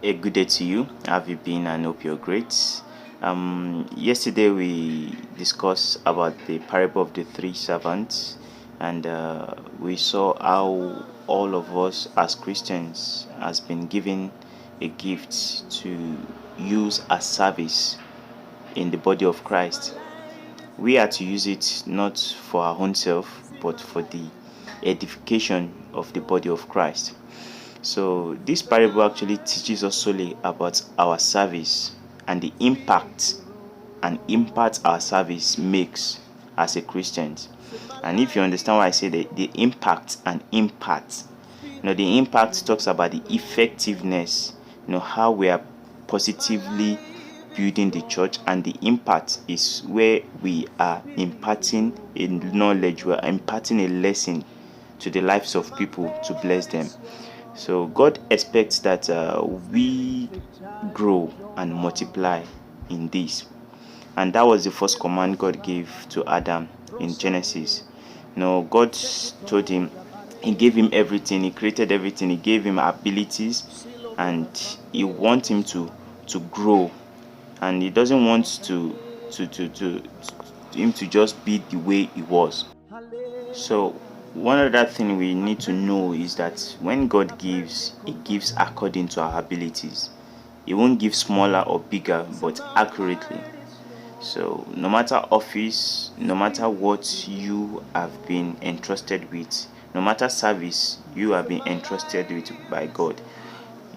A good day to you. How have you been? And hope you're great. Yesterday we discussed about the parable of the three servants, and we saw how all of us as Christians has been given a gift to use as service in the body of Christ. We are to use it not for our own self, but for the edification of the body of Christ. So this parable actually teaches us solely about our service and the impact our service makes as a Christian. And if you understand why I say the impact and impact, the impact talks about the effectiveness, how we are positively building the church, and the impact is where we are imparting a knowledge, we are imparting a lesson to the lives of people to bless them. So God expects that we grow and multiply in this. And that was the first command God gave to Adam in Genesis. God told him, He gave him everything, He created everything, He gave him abilities, and He wants him to grow. And He doesn't want him to just be the way he was. So one other thing we need to know is that when God gives, He gives according to our abilities. He won't give smaller or bigger, but accurately. So no matter office, no matter what you have been entrusted with, no matter service you have been entrusted with by God,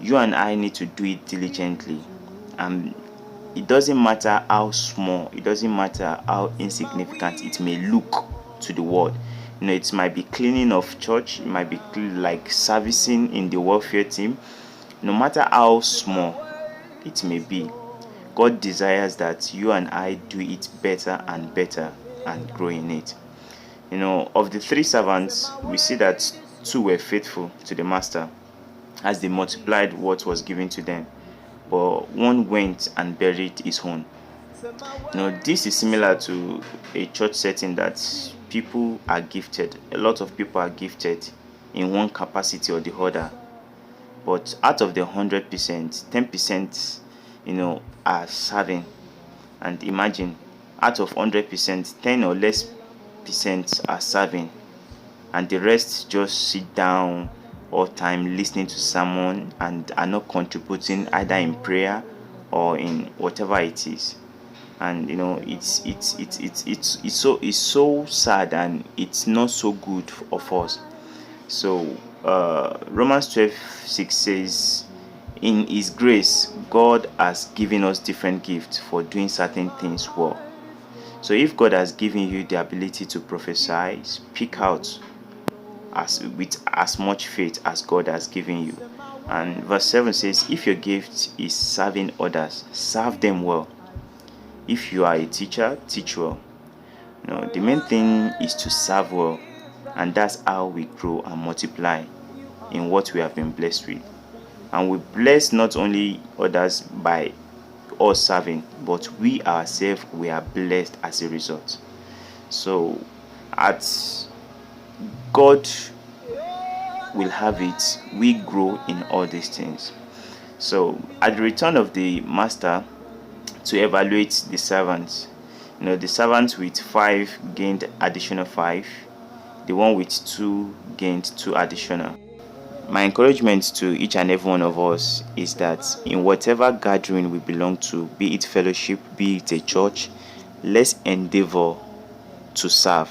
you and I need to do it diligently. And it doesn't matter how small, it doesn't matter how insignificant it may look to the world. It might be cleaning of church, it might be like servicing in the welfare team. No matter how small it may be, God desires that you and I do it better and better and grow in it. Of the three servants, we see that two were faithful to the master as they multiplied what was given to them, but one went and buried his own. This is similar to a church setting that people are gifted. A lot of people are gifted in one capacity or the other. But out of the 100%, 10%, are serving. And imagine, out of 100%, 10 or less percent are serving. And the rest just sit down all time listening to someone and are not contributing either in prayer or in whatever it is. And it's so sad, and it's not so good of us. So Romans 12:6 says, in His grace God has given us different gifts for doing certain things well. So if God has given you the ability to prophesy, speak out with as much faith as God has given you. And verse 7 says, if your gift is serving others, serve them well. If you are a teacher, teach well. The main thing is to serve well, and that's how we grow and multiply in what we have been blessed with. And we bless not only others by us serving, but we ourselves, we are blessed as a result. So as God will have it, we grow in all these things. So at the return of the master to evaluate the servants, the servants with 5 gained additional 5, the one with 2 gained 2 additional. My encouragement to each and every one of us is that in whatever gathering we belong to, be it fellowship, be it a church, let's endeavor to serve.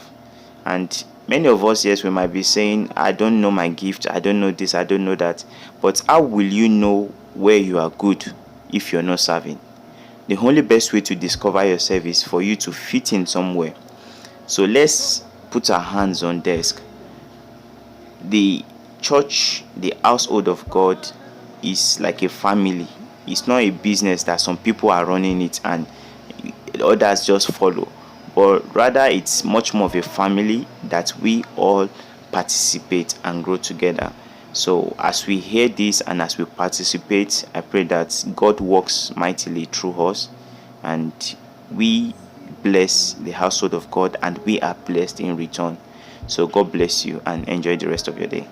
And many of us, yes, we might be saying, I don't know my gift, I don't know this, I don't know that. But how will you know where you are good if you're not serving? The only best way to discover yourself is for you to fit in somewhere. So let's put our hands on desk. The church, the household of God, is like a family. It's not a business that some people are running it and others just follow, but rather it's much more of a family that we all participate and grow together. So as we hear this and as we participate, I pray that God works mightily through us, and we bless the household of God, and we are blessed in return. So God bless you, and enjoy the rest of your day.